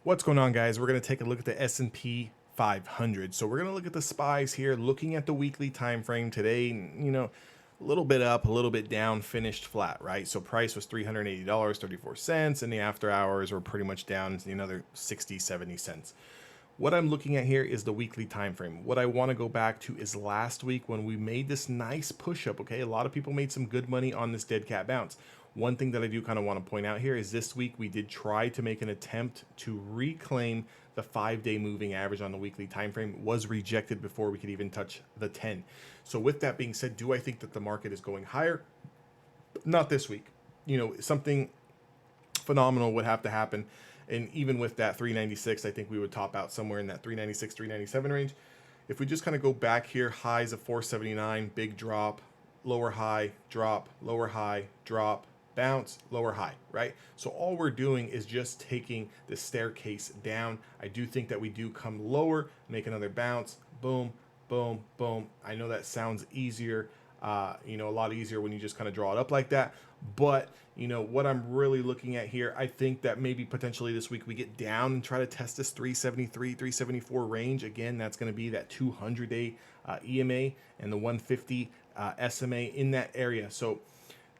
What's going on, guys? We're going to take a look at the S&P 500. So we're going to look at the SPYs here, looking at the weekly time frame today. A little bit up, a little bit down, finished flat, right? So price was $380.34, and the after hours were pretty much down another 60, 70 cents. What I'm looking at here is the weekly time frame. What I want to go back to is last week when we made this nice push up. Okay, a lot of people made some good money on this dead cat bounce. One thing that I do kind of want to point out here is this week we did try to make an attempt to reclaim the 5-day moving average on the weekly time frame. Was rejected before we could even touch the 10. So with that being said, do I think that the market is going higher? Not this week. Something phenomenal would have to happen, and even with that 396, I think we would top out somewhere in that 396, 397 range. If we just kind of go back here, highs of 479, big drop, lower high, drop, lower high, drop, bounce, lower high, right? So all we're doing is just taking the staircase down. I do think that we do come lower, make another bounce, boom, boom, boom. I know that sounds easier, a lot easier when you just kind of draw it up like that. But what I'm really looking at here, I think that maybe potentially this week we get down and try to test this 373, 374 range. Again, that's going to be that 200-day EMA and the 150 SMA in that area. So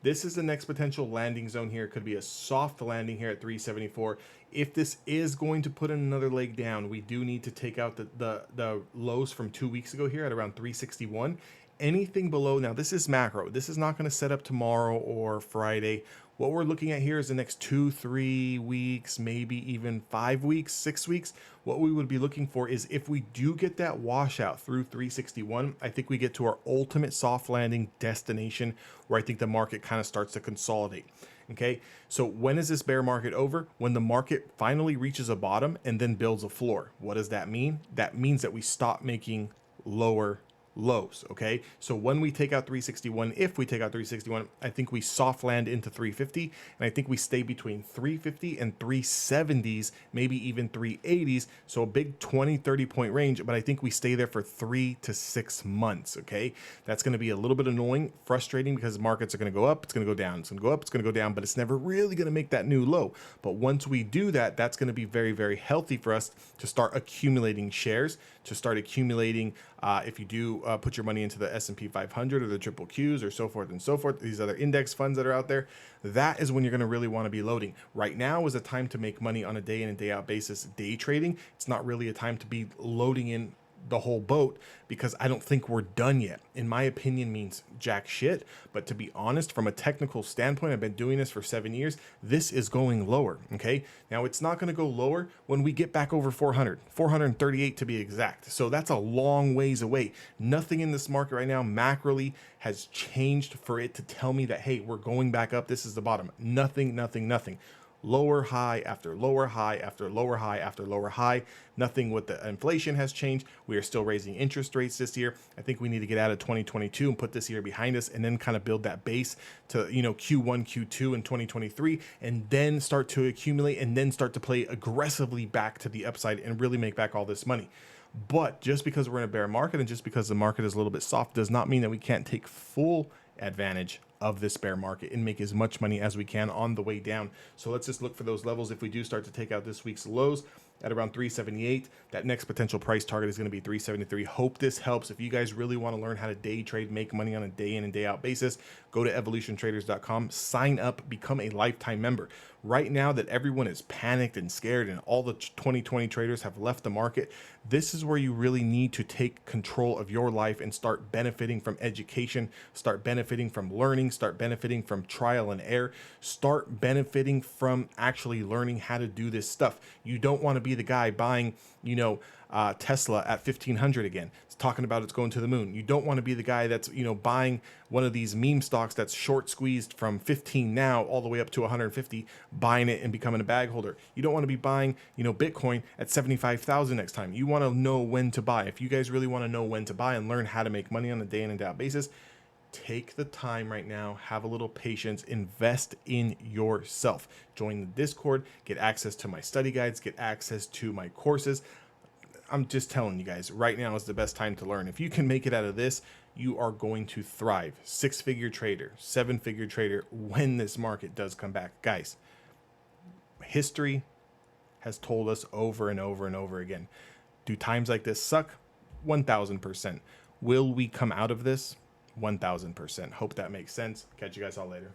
this is the next potential landing zone here. It could be a soft landing here at 374. If this is going to put in another leg down, we do need to take out the lows from 2 weeks ago here at around 361. Anything below, now this is macro. This is not going to set up tomorrow or Friday. What we're looking at here is the next 2-3 weeks, maybe even 5 weeks, 6 weeks. What we would be looking for is if we do get that washout through 361, I think we get to our ultimate soft landing destination where I think the market kind of starts to consolidate. Okay, so when is this bear market over? When the market finally reaches a bottom and then builds a floor. What does that mean? That means that we stop making lower lows. Okay, so when we take out 361, if we take out 361, I think we soft land into 350, and I think we stay between 350 and 370s, maybe even 380s. So a big 20-30 point range, but I think we stay there for 3 to 6 months. Okay, that's going to be a little bit annoying, frustrating, because markets are going to go up, it's going to go down, it's going to go up, it's going to go down, but it's never really going to make that new low. But once we do that, that's going to be very, very healthy for us to start accumulating shares, to start accumulating if you do put your money into the S&P 500 or the triple Qs or so forth and so forth, these other index funds that are out there, that is when you're going to really want to be loading. Right now is a time to make money on a day in and day out basis, day trading. It's not really a time to be loading in the whole boat, because I don't think we're done yet. In my opinion, means jack shit. But to be honest, from a technical standpoint, I've been doing this for 7 years. This is going lower. Okay, now it's not going to go lower when we get back over 438 to be exact. So that's a long ways away. Nothing in this market right now macroly has changed for it to tell me that, hey, we're going back up, this is the bottom. Nothing, nothing, nothing. Lower high after lower high after lower high after lower high. Nothing with the inflation has changed. We are still raising interest rates this year. I think we need to get out of 2022 and put this year behind us, and then kind of build that base to Q1, Q2 in 2023, and then start to accumulate, and then start to play aggressively back to the upside and really make back all this money. But just because we're in a bear market and just because the market is a little bit soft does not mean that we can't take full advantage of this bear market and make as much money as we can on the way down. So let's just look for those levels. If we do start to take out this week's lows at around 378, that next potential price target is going to be 373. Hope this helps. If you guys really want to learn how to day trade, make money on a day in and day out basis, go to evolutiontraders.com, sign up, become a lifetime member. Right now that everyone is panicked and scared and all the 2020 traders have left the market, this is where you really need to take control of your life and start benefiting from education, start benefiting from learning, start benefiting from trial and error, start benefiting from actually learning how to do this stuff. You don't want to be the guy buying, Tesla at 1500 again. It's talking about it's going to the moon. You don't want to be the guy that's, buying one of these meme stocks that's short squeezed from 15 now all the way up to 150, buying it and becoming a bag holder. You don't want to be buying, Bitcoin at 75,000 next time. You want to know when to buy. If you guys really want to know when to buy and learn how to make money on a day in and day out basis, take the time right now, have a little patience, invest in yourself. Join the Discord, get access to my study guides, get access to my courses. I'm just telling you guys, right now is the best time to learn. If you can make it out of this, you are going to thrive. 6-figure trader, 7-figure trader when this market does come back. Guys, history has told us over and over and over again. Do times like this suck? 1000%. Will we come out of this? 1000%. Hope that makes sense. Catch you guys all later.